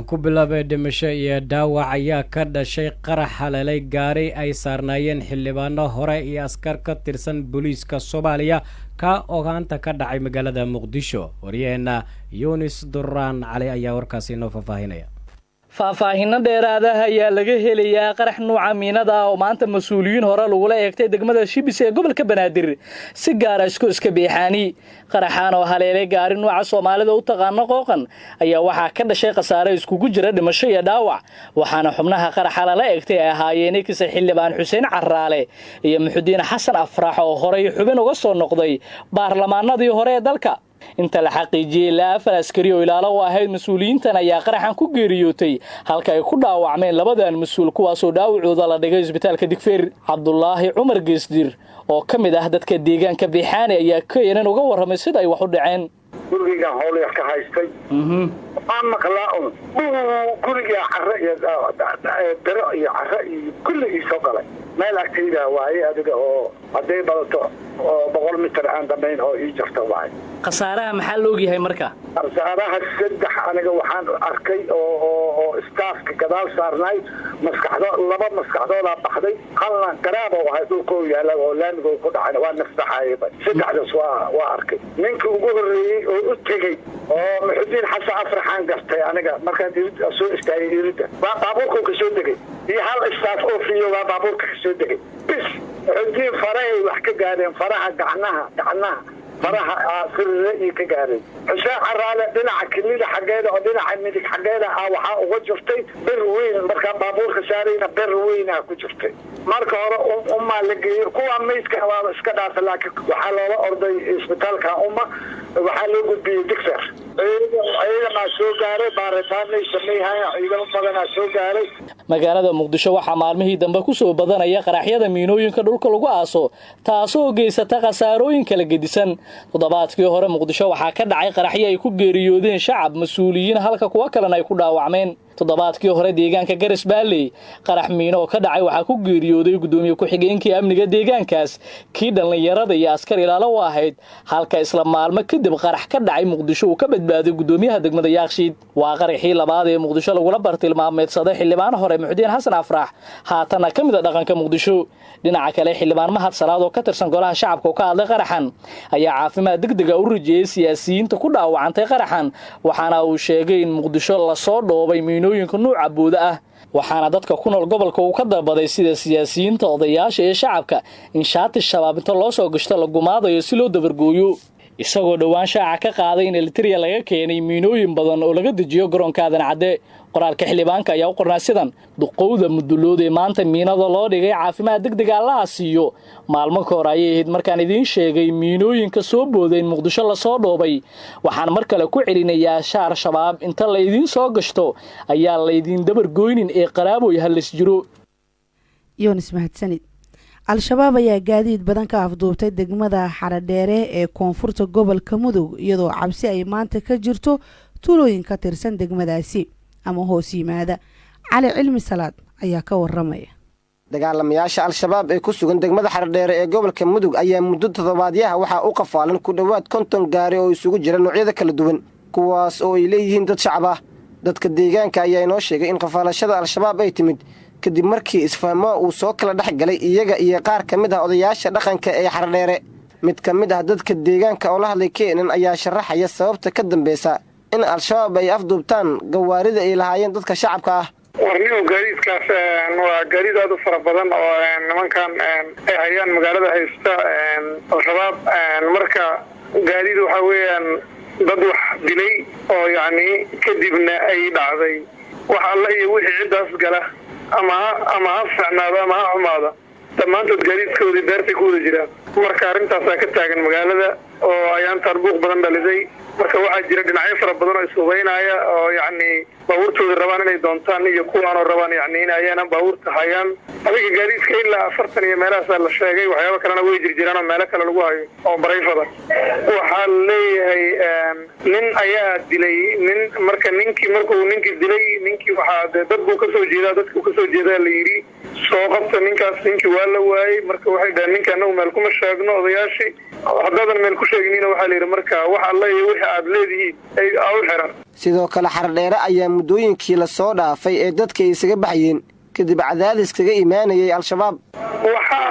ku bilaabay dhimasho iyo dhaawac ayaa ka dhashay qarax halalay gaari ay saarnaayeen xildhibaano hore iyo askar ka tirsan booliiska Soomaaliya ka ogaanta ka dhacay magaalada Muqdisho. Wariyeenna Yunis Durraan Cali ayaa warkaasi noo faafahinaya. faahfaahinno dheeraada ayaa laga helayaa qarax nooca miinada ah oo maanta mas'uuliyiin hore lagu eegtay degmada Shibis ee gobolka Banaadir si gaar ah iska biixaani qaraxan oo haleelay gaari nooca Soomaalida u taqaan qooqan ayaa waxa ka dhashay khasaare iskugu jira dhimasho iyo dhaawac waxaana xubnaha qaraxa la eegtay ay ahaayeen kisa xildhibaan Xuseen Carraale iyo Muxudiin Xasan Afrax oo hore xubin uga soo noqday baarlamaanadii hore ee dalka. inta la xaqiijiyay la afar askari oo ilaalo u ahayd mas'uuliyiintan ayaa qaraxan ku geeriyootay halka ay ku dhaawacmeen labadan mas'uul kuwaas oo dhaawacooda la dhigay isbitaalka Digfeer. Cabdullaahi Cumar Geesdir oo kamid ah dadka deegaanka Biixaani ayaa keenan uga warramay sida ay wax u dhaceen. guriga howl ka haystay ama kalaa'un guriga carra iyo daro iyo carra iyo kulli soo galay meel agtayda waaye adiga oo haday balato oo 100 mitir aan dhammayn oo ii jarta waaye. khasaaraha maxaa loo yahay marka? khasaaraha saddex aniga waxaan arkay oo staafka gadaal saarnay laba maskaxdooda baxday qalna garaabo waxa dhulkoo yaala oo laamiga ku dhacay waa nafsaxayay saddexdaas waa arkay ninka ugu horeeyay oo u tagay oo Muxudiin Xasan Afraxan gartay aniga markaan soo istaagay irida baabuurku ka soo degay iyo hal staaf oo fiyo baabuurka ka soo degay bis Muxudiin faray wax ka gaareen faraha gacnaha faraha sirri ka gaareen Xuseen Carraale dhinaca kamida xageeda oo dhinaca midig xageeda waxa uga jirtay bir weyn marka baabuurka saarayna bir weyn ku jirtay marka hore umma la geeyo kuwa meydka waa iska dhaafay laakiin waxa loola orday isbitaalka umma waxa loo gudbiyay Digfeer ayada ma soo gaaray baaritaan ay sameeyaan ciidan badan soo gaaray. magaalada Muqdisho waxa maalmihii dambe ku soo badanaya qaraxyada miinooyinka dhulka lagu aaso taasoo geysata khasaarooyin kala gedisan. toddobaadkii hore Muqdisho waxa ka dhacay qaraxyo ay ku geeriyoodeen shacab mas'uuliyiin halka kuwa kalena ay ku dhaawacmeen. toddobaadkii hore deegaanka Garis Baalley qarax miino oo ka dhacay waxa ku geeriyooday gudoomiye ku xigeenkii amniga deegaankaas kii dhalinyarada iyo askar ilaalo u ahayd halka isla maalmo kadib qarax ka dhacay Muqdisho uu ka badbaaday gudoomiyaha degmada Yaaqshiid. waa qaraxii labaad ee Muqdisho lagu bartilmaameedsaday xildhibaan hore Muxudiin Xasan Afrax haatana kamid ah dhaqanka Muqdisho. dhinaca kale xildhibaan Mahad Salaad oo ka tirsan golaha shacabka oo ka hadlay qaraxan ayaa caafimaad degdeg ah u rajiyay siyaasiyiinta ku dhaawacantay qaraxan waxaana uu sheegay in Muqdisho la soo dhoobay miinooyinka nooca buuda ah waxaana dadka ku nool gobolka uu ka dalbaday sida siyaasiyiinta odayaasha ee shacabka in shaati shabaab inta loo soo gashto la gumaadayo si loo dabargooyo isagoo dhawaan shaaca ka qaaday in Elitria laga keenay miinooyin badan oo laga dejiyo garoonka Aadan Cadde. qoraalka xildhibaanka ayaa u qornaa sidan duqowda mudulooda maanta miinada loo dhigay caafimaad degdeg ah la siiyo maalmo ka hor ayay ahayd markaan idin sheegay miinooyinka soo boodeen Muqdisho la soo dhoobay waxaan mar kale ku celinayaa shaar shabaab inta la idin soo gashto ayaa la idin dabargooynin ee qaraaboy halis jiro. Yunis mahadsanid. al-shabaab ayaa gaadiid badan ka afduubtay degmada Xaradheere ee koonfurta gobolka Mudug iyadoo cabsi ay maanta ka jirto tuulooyin ka tirsan degmadaasi ama hoos yimaada. Cali Cilmi Salaad ayaa ka warramaya. dagaalamayaasha al-shabaab ee ku sugan degmada Xaradheere ee gobolka Mudug ayaa muddo toddobaadyaha waxa uu qafaalan ku dhawaad 50 gaari oo isugu jira noocyada kala duwan kuwaas oo ay leeyihiin dad shacab ah. dadka deegaanka ayaa inoo sheegay in qafaalashada al-shabaab ay timid kadib markii isfahmo uu soo kala dhex galay iyaga iyo qaar kamid ah odayaasha dhaqanka ee Xaradheere. mid kamid ah dadka deegaanka oo la hadlay keenan ayaa sharaxaya sababta ka dambaysa in al-shabaab ay afduubtaan gawaarida ay lahaayeen dadka shacabka ah. warniyo gaariidkaas waa gaariid aad u fara badan oo nimankan ay hayaan magaalada haysta al-shabaab marka gaariid waxa weeyaan dad wax dilay oo yacni kadibna ay dhacday wax alla iyo wixii ciddaas gala ama ha fiicnaada ama ha xumaada dhammaantood gaariidkoodii beertay ku wada jiraan marka arrintaasaa ka taagan magaalada oo ayaan tarbuuq badan dhalisay marka waxaa jira dhinacyo fara badan oo isugeynaya oo yacni baabuurtooda rabaan inay doontaan iyo kuwaanoo rabaan yacni in ayaana baabuurta hayaan adiga gaadiidka ilaa 40 iyo meelahaasaa la sheegay waxyaaba kalena way jirjiraan oo meelo kale lagu hayo oo barayfada waxaa leeyahay nin ayaa dilay nin marka ninkii dilay ninkii waxaa dad buu kasoo jeedaa dadkuu kasoo jeedaa la yidhi soo qabta ninkaas ninkii waa la waayey marka waxay dhaheen ninka anagu meel kuma sheegno odayaashii haddaadan meel ku sheegnina waxaa layidhi marka wax alla iyo wixii aad leedihiin ay u xiran. sidoo kale Xardheere ayaa muddooyinkii la soo dhaafay ee dadka isaga baxayeen kadib cadaadis kaga imaanayay al-shabaab. waxaa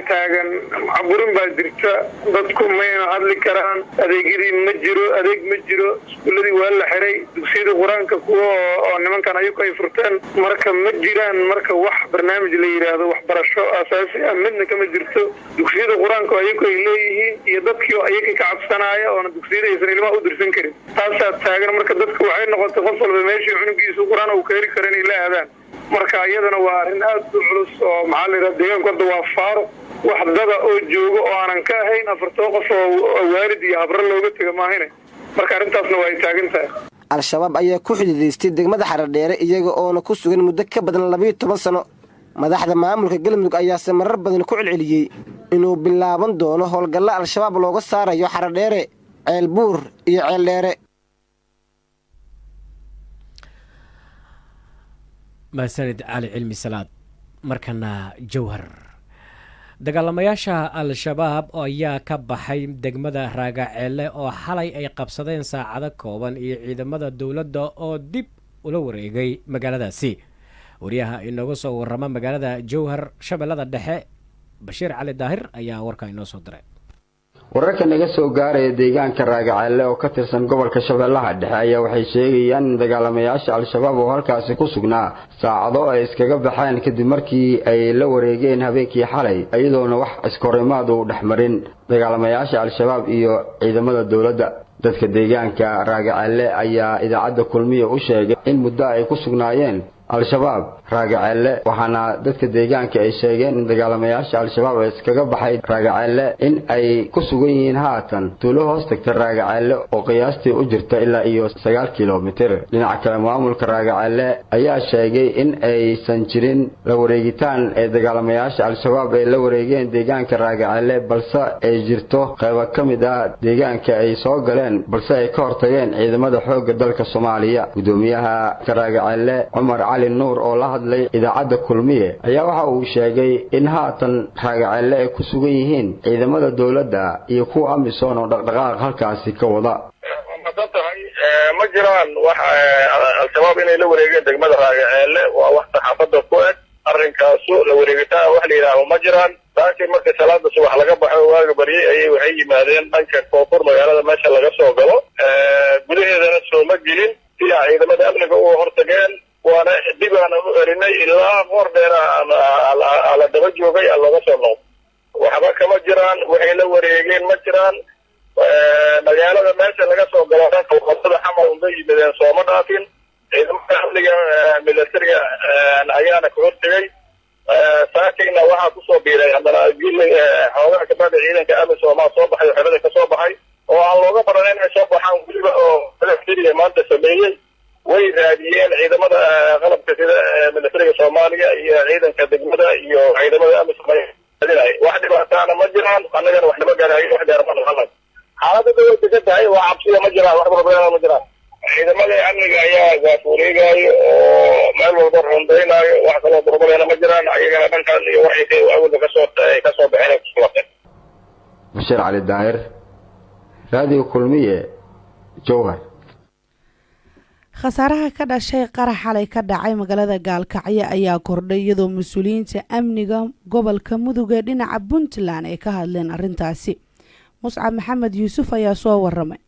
taagan caburin baa jirta, dadku mayna hadli karaan, adeegyadii ma jiro, adeeg ma jiro, iskuuladii waa la xiray, dugsiyada qur-aanka kuwa oo nimankan ayagu ay furteen marka ma jiraan marka wax barnaamij la yidhaahdo waxbarasho asaasi ah midna kama jirto. dugsiyada qur-aanka ayagu ay leeyihiin iyo dadkii ayaga ka cabsanaya oona dugsiyada aysan ilmaha u dirsan karin. taasaa taagan marka dadku waxay noqotay qof walba meeshii cunugiisa qur-aan uu ka heli karo inay la aadaan. marka iyadana waa arrin aad u culus oo maxaa la yidhaha deegaanku hadda waa faaro wax dada oo joogo oo aanan ka ahayn 40 qof oo waalid iyo habro looga taga maahine. marka arrintaasna waa ay taagan tahay. al-shabaab ayaa ku xididaystay degmada Xardheere iyaga oona ku sugan muddo ka badan 12 sano. madaxda maamulka Galmudug ayaa marar badan ku celceliyay inuu bilaaban doono howlgalla al-shabaab looga saarayo Xardheere, Ceelbuur iyo Ceeldheere. maasanid cali cilmi salaad. markana jawhar dagaalamayaasha al-shabaab ayaa ka baxay degmada Raagaceelle oo xalay ay qabsadeen saacado kooban iyo ciidamada dowladda oo dib ula wareegay magaaladaasi. wariyaha inooga soo warrama magaalada jawhar shabeellada dhexe Bashiir Cali Daahir ayaa warka inoo soo diray. wararka naga soo gaaray deegaanka Raagaceelle oo ka tirsan gobolka Shabeellaha Dhexe ayaa waxay sheegayaan dagaalamayaasha al-shabaab oo halkaas ku sugnaa saacado ay iskaga baxeen kadib markii ay la wareegeen habeenkii xalay iyadoona wax iskorimaad u dhaxmarin dagaalamayaasha al-shabaab iyo ciidamada dawladda. dadka deegaanka Raagaceelle ayaa idaacadda kulmiye u sheegay in muddo ay ku sugnaayeen al-shabaab Raagaceelle waxaana dadka deegaanka ay sheegeen in dagaalamayaasha al-shabaab ay iskaga baxay Raagaceelle in ay ku sugan yihiin haatan tuulo hoos tagta Raagaceelle oo qiyaastii u jirta ilaa iyo 9 kiiloomitir. dhinaca kale maamulka Raagaceelle ayaa sheegay in aysan jirin la wareegitaan ee dagaalamayaasha al-shabaab ay la wareegeen deegaanka Raagaceelle balse ay jirto qayb ka mid ah deegaanka ay soo galeen balse ay ka hortageen ciidamada xoogga dalka Soomaaliya. gudoomiyaha Raagaceelle Umar Ali Nuur oo la hadlay idaacadda kulmiye ayaa waxa uu sheegay in haatan Raagaceelle ay ku sugan yihiin ciidamada dawladda iyo kuwa amisoon oo dhaqdhaqaaq halkaasi ka wada. ma jiraan wax al-shabaab inay la wareegeen degmada Raagaceelle waa wax saxaafadda ku eg arrinkaasu la wareegitaan wax la yiraahdo ma jiraan. laakiin marka salaada subax laga baxo waaga bariyay ayay waxay yimaadeen dhanka koonfur magaalada meesha laga soo galo gudaheedana soo ma gelin si ciidamada amniga u hortageen waana dib aan u erinay ilaa qoor dheer ala daba joogay laga soo noqdo. waxba kama jiraan waxay la wareegeen ma jiraan. magaalada meesha laga soo galo dhanka wadada xamal unbay yimideen sooma dhaafin. ciidamada amniga militariga ayaana ka hortagay. saakayna waxaa kusoo biiray haddana xoogaha kabada ciidanka amisom soo baxay xerada ka soo baxay oo aan looga baran inay soo baxaan weliba oo militariga maanta sameeyey. way raadiyeen ciidamada qalabka sida militariga Soomaaliya iyo ciidanka degmada iyo ciidamada amisom wax dhibaatana ma jiraan. annagana wax nima gaarayo wax gaar ma lahayn. xaaladda dawladda ka tahay waa cabsiya ma jiraan wax problema ma jiraan. ciidamada amniga ayaa gaafuureegayo oo meel walba rondeynayo wax kaloo problema ma jiraan. ayagana dhankan iyo waxay awalba ka soo baxeen ku sulateen. Bashiir Cali Daahir Radio Kulmiye Jawhar. khasaaraha ka dhashay qarax xalay ka dhacay magaalada Gaalkacyo ayaa kordhay iyadoo mas'uuliyiinta amniga gobolka Mudug ee dhinaca Puntland ay ka hadleen arrintaasi. Muscab Maxamed Yuusuf ayaa soo warramay.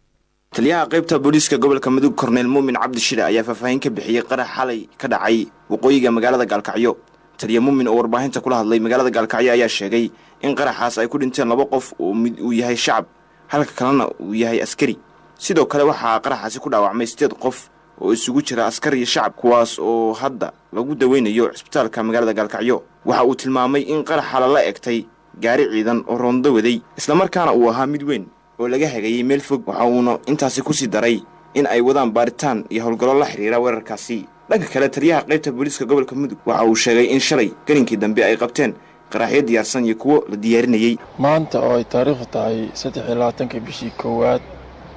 taliyaha qaybta booliiska gobolka Mudug Korneel Muumin Cabdi Shire ayaa faahfaahin ka bixiyay qarax xalay ka dhacay waqooyiga magaalada Gaalkacyo. taliya Muumin oo warbaahinta kula hadlay magaalada Gaalkacyo ayaa sheegay in qaraxaas ay ku dhinteen 2 qof oo mid uu yahay shacab halka kalena uu yahay askari. sidoo kale waxaa qaraxaasi ku dhaawacmay 8 qof oo isugu jira askar iyo shacab kuwaas oo hadda lagu daweynayo isbitaalka magaalada Gaalkacyo. waxa uu tilmaamay in qaraxa la egtay gaari ciidan oo rondo waday isla markaana uu ahaa mid weyn oo laga hagayay meel fog. waxa uuna intaasi ku sii daray in ay wadaan baaritaan iyo howlgallo la xiriira weerarkaasi. dhanka kale taliyaha qaybta booliiska gobolka Mudug waxa uu sheegay in shalay garinkii dambe ay qabteen qaraxyo diyaarsan iyo kuwo la diyaarinayay. maanta oo ay taariikhdu tahay 23 bishii koowaad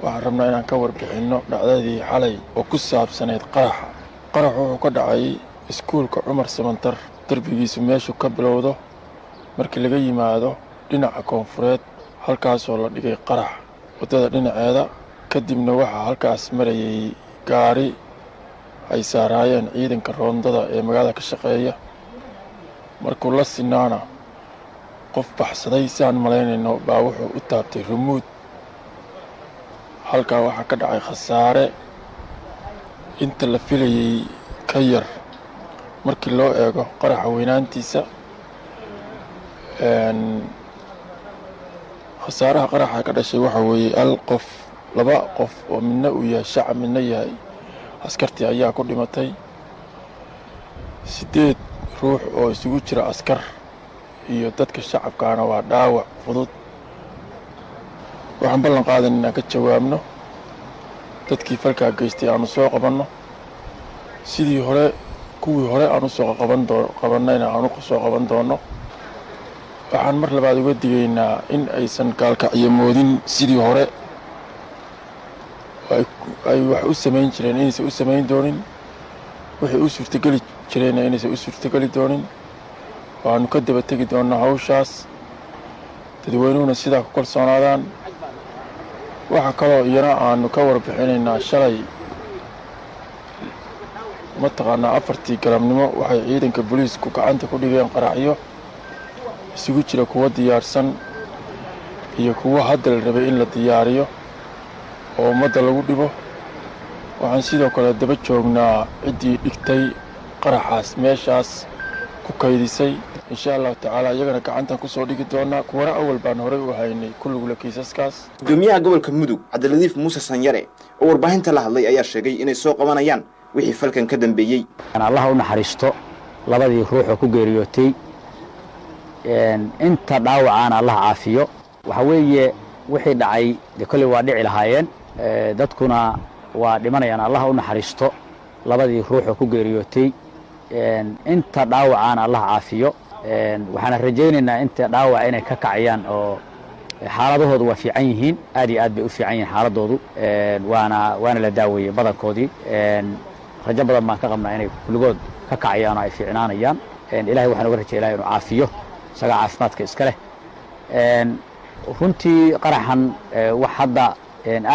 waxaan rabnaa inaan ka warbixinno dhacdadii xalay oo ku saabsaneyd qaraxa. qarax wuxuu ka dhacay iskuulka Cumar Samantar darbigiisu meeshu ka bilowdo markii laga yimaado dhinaca koonfureed halkaasoo la dhigay qarax waddada dhinaceeda. kadibna waxaa halkaas marayay gaari ay saaraayeen ciidanka roondada ee magaalada ka shaqeeya. markuu la sinaana qof baxsaday saan malaynayno baa wuxuu u taabtay rumuud. halkaa waxaa ka dhacay khasaare inta la filayay ka yar markii loo eego qaraxa weynaantiisa. khasaaraha qaraxa ka dhashay waxaa weeye laba qof oo midna uu yahay shacab midna yahay askartii ayaa ku dhimatay. 8 ruux oo isugu jira askar iyo dadka shacabkaana waa dhaawac fudud. waxaan ballan qaadan inaan ka jawaabno dadkii falkaa geystay aanu soo qabanno kuwii hore aanu soo qabannayna aanu soo qaban doono. waxaan mar labaad uga digaynaa in aysan gaalkacyo moodin sidii hore ay wax u samayn jireen inaysan u samayn doonin, wixii u suurtageli jireenna inaysan u suurtageli doonin. waanu ka daba tegi doonnaa hawshaas, dadweynuhuna sidaa ku kalsoonaadaan. waxaa kaloo iyana aanu ka warbixinaynaa shalay mataqaanaa 4tii galabnimo waxay ciidanka booliisku gacanta ku dhigeen qaraxyo isugu jira kuwa diyaarsan iyo kuwa hadda la rabay in la diyaariyo oo ummadda lagu dhibo. waxaan sidoo kale daba joognaa ciddii dhigtay qaraxaas meeshaas ku kaydisay. insha allahu tacaala iyagana gacantan kusoo dhigi doonaa. kuwana awal baan horey u haynay kulligula kiisaskaas. gudoomiyaha gobolka mudug cabdiladiif muuse sanyare oo warbaahinta la hadlay ayaa sheegay inay soo qabanayaan wixii falkan ka dambeeyey. allah u naxariisto labadii ruux oo ku geeriyootay, inta dhaawacaan allah caafiyo. waxa weeye wixii dhacay de kolley waa dhici lahaayeen, dadkuna waa dhimanayaan. allah u naxariisto labadii ruux oo ku geeriyootay, inta dhaawacaan allah caafiyo. waxaan rajaynaynaa inta dhaawac inay ka kacayaan oo xaaladahoodu waa fiican yihiin, aad iyo aad bay u fiican yihiin xaaladoodu. waana la daaweeyey badankoodii. rajo badan baan ka qabnaa inay kulligood ka kacayaan oo ay fiicnaanayaan. ilahay waxaan uga rajay ilahay inuu caafiyo, isagaa caafimaadka iska leh. runtii qaraxan wax hadda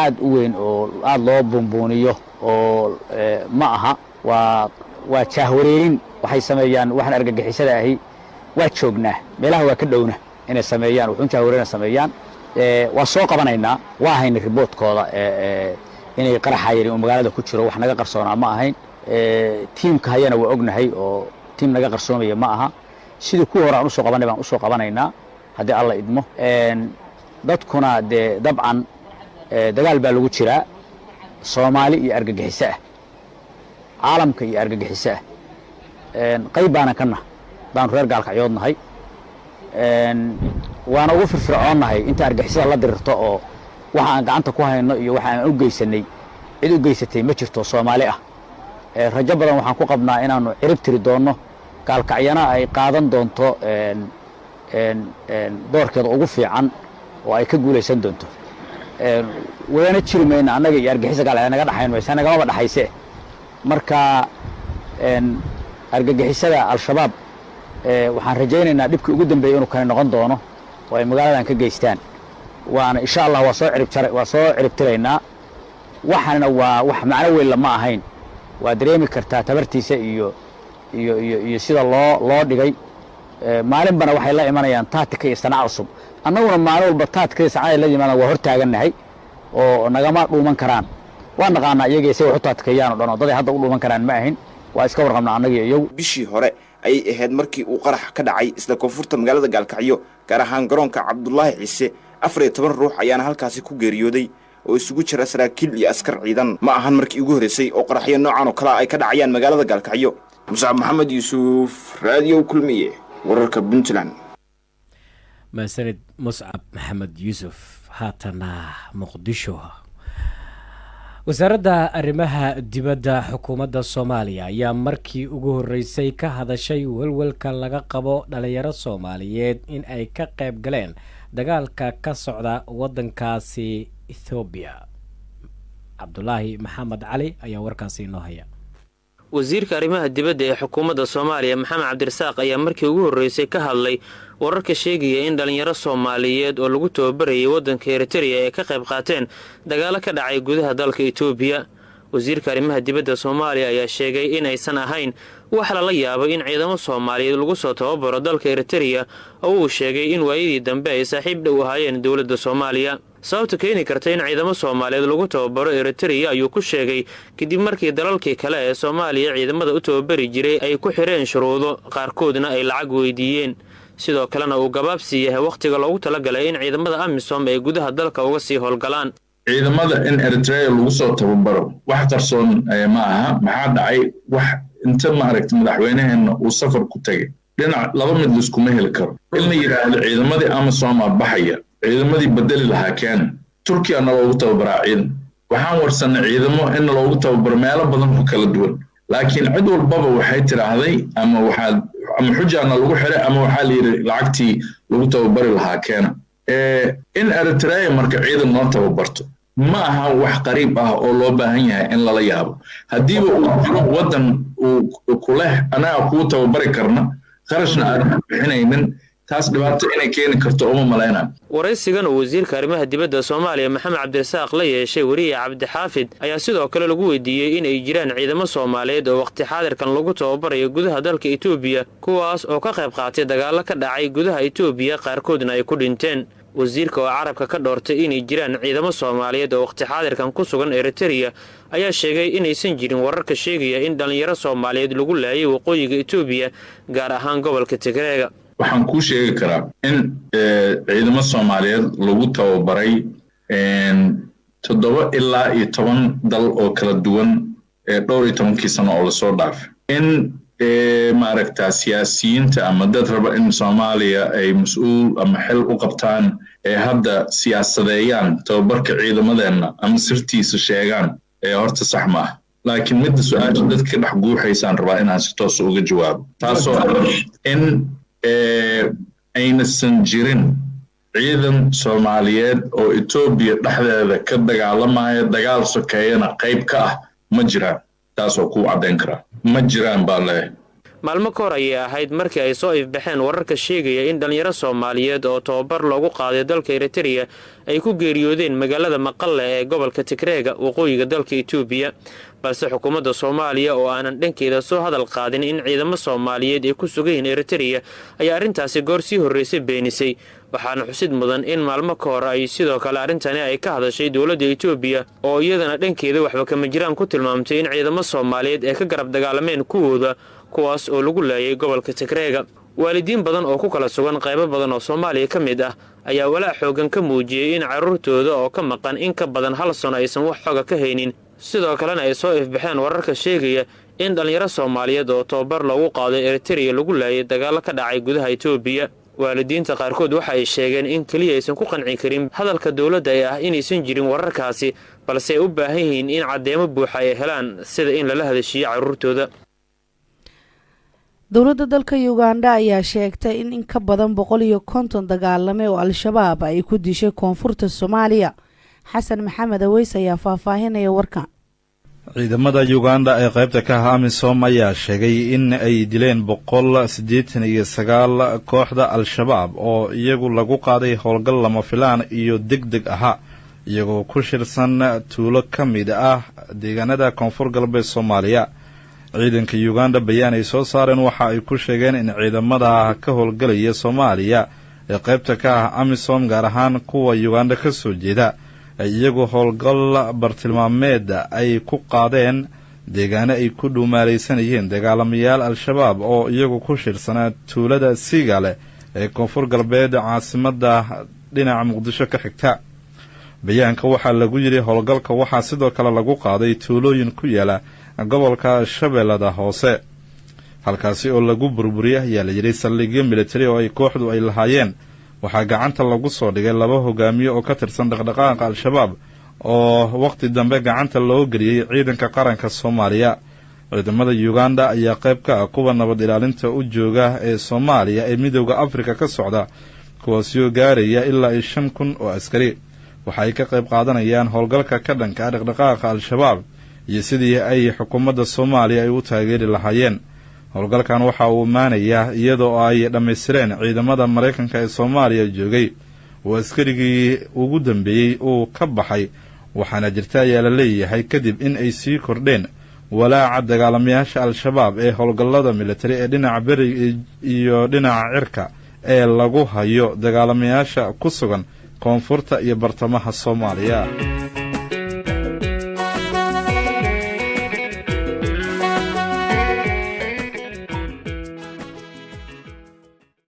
aad u weyn oo aad loo buunbuuniyo oo ma aha. waa jaahwareerin waxay sameeyaan. waxaan argagixisada ahi waa joognaa, meelaha waa ka dhowna inay sameeyaan, wuxuun jaahwareerina sameeyaan. waa soo qabanaynaa, waa haynay riboodkooda inay qaraxa yari oo magaalada ku jiro. wax naga qarsoonaa ma ahayn. tiimka hayana waa ognahay oo tiim naga qarsoomaya ma aha. sidii kuwii hore aan usoo qabanay baan usoo qabanaynaa haddii alla idmo. dadkuna dee dabcan dagaal baa lagu jiraa, soomaali iyo argagixiso ah, caalamka iyo argagixiso ah. qayb baanan ka nah baanu reer gaalkacyood nahay. waana ugu firfircoonnahay inta argagixisada la dirirto oo waxa aan gacanta ku hayno iyo waxa aan u geysanay cid u geysatay ma jirto Soomaali ah. rajo badan waxaan ku qabnaa inaanu cirib tiri doono, gaalkacyana ay qaadan doonto doorkeeda ugu fiican oo ay ka guulaysan doonto. wadana jirmayna annaga iyo argagixisa gaal naga dhaxayn maysa, nagama dhaxayse. marka argagixisada al-shabaab waxaan rajaynaynaa dhibkii ugu dambeeyay inuu kale noqon doono oo ay magaaladan ka geystaan. waana insha Allah waa soo cirib tiraynaa. waxana waa wax macno weyn lama ahayn. waa dareemi kartaa tabartiisa iyo sida loo dhigay. maalin bana waxay la imanayaan taatika iyo sanad cusub. annaguna maalin walba taatika iyo sanad la yimaadaan waa hortaaganahay oo nagama dhuuman karaan. waan naqaanaa iyaga say wax u taatikayaan oo dhan oo dad hadda u dhuuman karaan ma ahayn. waa iska warqabnaa annaga iyagu. bishii hore ayay ahayd markii uu qarax ka dhacay isla koonfurta magaalada Gaalkacyo, gaar ahaan garoonka Cabdullaahi Ciise. 14 ruux ayaana halkaasi ku geeriyooday oo isugu jira saraakiil iyo askar ciidan. ma ahan markii ugu horeysay oo qaraxyo noocan oo kale ay ka dhacayaan magaalada Gaalkacyo. Muscab Maxamed Yuusuf, Radio Kulmiye, wararka Puntland. maasanid Muscab Maxamed Yuusuf. haatana Muqdisho. wasaaradda arrimaha dibadda xukuumadda Soomaaliya ayaa markii ugu horeysay ka hadashay walwalka laga qabo dhalinyaro Soomaaliyeed in ay ka qayb galeen dagaalka ka socda wadankaasi Ethiopia. Cabdullaahi Maxamed Cali ayaa warkaasi inoo haya. wasiirka arrimaha dibadda ee xukuumadda Soomaaliya Maxamed Cabdirasaaq ayaa markii ugu horeysay ka hadlay wararka sheegaya in dhalinyaro Soomaaliyeed oo lagu tababarayay waddanka Eritrea ay ka qayb qaateen dagaalo ka dhacay gudaha dalka Itoobiya. wasiirka arrimaha dibadda Soomaaliya ayaa sheegay in aysan ahayn wax la yaabo in ciidamo Soomaaliyeed lagu soo tababaro dalka Eritrea oo uu sheegay in waayadii dambe ay saaxiib dhow ahaayeen dawladda Soomaaliya. sababta keeni karta in ciidamo Soomaaliyeed lagu tababaro Eritrea ayuu ku sheegay kadib markii dalalkii kale ee Soomaaliya ciidamada u tababari jiray ay ku xireen shuruudo qaarkoodna ay lacag weydiiyeen. sidoo kalena uu gabaabsi yahay waqtiga loogu talagalay in ciidamada AMISOM ay gudaha dalka uga sii howlgalaan. ciidamada in Eritrea lagu soo tababaro wax qarsoon ma aha. maxaa dhacay wax inta maaragtay madaxweynaheena uu safar ku tagay dhinac laba mid iskuma heli karo in la yiraahdo ciidamadii AMISOM baxaya ciidamadii bedeli lahaa keen Turkiya loogu tababaraa ciidan waxaan warsanay ciidamo in loogu tababaro meelo badan oo kala duwan laakiin cid walbaba waxay tiraahday ama xujana lagu xiray ama waxa la yiri lacagtii lagu tababari lahaa keen in Eritrea marka ciidan loo tababarto ma aha wax qariib ah oo loo baahan yahay in lala yaabo hadii uu jiro wadan uu ku leh anaa ku tababari karna qarashna aan bixinaynin taas dhibaato inay keeni karto uma maleena. waraysigan wasiirka arrimaha dibadda Soomaaliya Maxamed Cabdirasaaq la yeeshay wariye Cabdi Xaafid ayaa sidoo kale lagu weydiiyay in ay jiraan ciidamo Soomaaliyeed oo waqti xaadirkan lagu tababarayo gudaha dalka Itoobiya kuwaas oo ka qayb qaatay dagaalo ka dhacay gudaha Itoobiya qaarkoodna ay ku dhinteen. wasiirka oo carabka ka dhoortay inay jiraan ciidamo Soomaaliyeed oo waqti xaadirkan ku sugan Eritrea ayaa sheegay inaysan jirin wararka sheegaya in dhalinyaro Soomaaliyeed lagu laayay waqooyiga Itoobiya gaar ahaan gobolka Tigreega. waxaan ku sheegi karaa in ciidamo Soomaaliyeed lagu tababaray 7 ilaa 10 dal oo kala duwan dhowr iyo 10 sano oo la soo dhaafay in maaragtaa siyaasiyiinta ama dad raba in Soomaaliya ay mas'uul ama xil u qabtaan hadda siyaasadeeyaan tababarka ciidamadeena ama sirtiisa sheegaan horta sax ma ah laakiin mid su'aasha dadka dhex guuxaysan rabaa inaan si toos uga jawaabo taasoo in aynasan jirin ciidan Soomaaliyeed oo Itoobiya dhexdeeda ka dagaalamaya dagaal sokeeyana qayb ka ah ma jiraan taasoo ku cadeyn kara ma jiraan baa leeyahay. maalmo ka hor ayay ahayd markii ay soo ifbaxeen wararka sheegaya in dhalinyaro Soomaaliyeed oo tababar loogu qaaday dalka Eritrea ay ku geeriyoodeen magaalada Maqale ee gobolka Tigreega waqooyiga dalka Itoobiya balse xukuumadda Soomaaliya oo aanan dhankeeda soo hadal qaadin in ciidamo Soomaaliyeed ay ku sugan Eritrea ayaa arintaasi goor sii horeysay beenisay. waxaana xusid mudan in maalmo ka hor ay sidoo kale arintani ay ka hadashay dawladda Itoobiya oo iyadana dhankeeda waxba kama jiraan ku tilmaamtay in ciidamo Soomaaliyeed ay ka garab dagaalameen kuwooda kuwaas oo lagu laayay gobolka Tigreega. waalidiin badan oo ku kala sugan qaybo badan oo Soomaaliya ka mid ah ayaa walaac xoogan ka muujiyay in carruurtooda oo ka maqan in ka badan hal sano aysan wax xoga ka haynin. sidoo kalena ay soo ifbaxeen wararka sheegaya in dhalinyaro Soomaaliyeed oo tababar loogu qaaday Eritrea lagu laayay dagaalo ka dhacay gudaha Itoobiya. waalidiinta qaarkood waxa ay sheegeen in kaliya aysan ku qanci karin hadalka dawladda ee ah inaysan jirin wararkaasi balse ay u baahan yihiin in caddeemo buuxa ay helaan sida in lala hadashiyo carruurtooda. dowladda dalka Uganda ayaa sheegtay in ka badan 150 dagaalame oo Al-Shabaab ay ku dishay koonfurta Soomaaliya. xasan maxamed aweys ayaa faahfaahinaya warkan. ciidamada Uganda ee qaybta ka ah AMISOM ayaa sheegay in ay dileen 189 kooxda Al-Shabaab oo iyagu lagu qaaday howlgal lama filaan iyo degdeg aha iyagoo ku shirsan tuulo ka mid ah deegaanada koonfur galbeed Soomaaliya. ciidanka Uganda bayaan ay soo saareen waxa ay ku sheegeen in ciidamada ka howlgalaya Soomaaliya ee qaybta ka ah AMISOM gaar ahaan kuwa Uganda ka soo jeeda ay iyagu howlgal bartilmaameed ay ku qaadeen deegaano ay ku dhuumaalaysanayeen dagaalamayaal Al-Shabaab oo iyagu ku shirsanaa tuulada Sigale ee koonfur galbeed caasimadda dhinaca Muqdisho ka xigta. bayaanka waxaa lagu yiri howlgalka waxaa sidoo kale lagu qaaday tuulooyin ku yaala gobolka Shabeellada Hoose halkaasi oo lagu burburiyay ayaa la yiri saldhigyo military oo ay kooxdu ay lahaayeen. waxaa gacanta lagu soo dhigay 2 hogaamiye oo ka tirsan dhaqdhaqaaqa Al-Shabaab oo waqti dambe gacanta loo geliyay ciidanka qaranka Soomaaliya. ciidamada Uganda ayaa qayb ka ah kuwa nabad ilaalinta u jooga ee Soomaaliya ee midowga Afrika ka socda kuwaasoo gaaraya ilaa 5,000 oo askari. waxa ay ka qayb qaadanayaan howlgalka ka dhanka dhaqdhaqaaqa Al-Shabaab iyo sidii ay xukuumadda soomaaliya ay u taageeri lahaayeen. howlgalkan waxa uu imaanayaa iyadoo ay dhammaystireen ciidamada maraykanka ee soomaaliya joogay oo askarigii ugu dambeeyey uu ka baxay, waxaana jirta ayaa la leeyahay kadib in ay sii kordheen walaaca dagaalamayaasha al-shabaab ee howlgallada militari ee dhinaca beri iyo dhinaca cirka ee lagu hayo dagaalamayaasha ku sugan koonfurta iyo bartamaha Soomaaliya.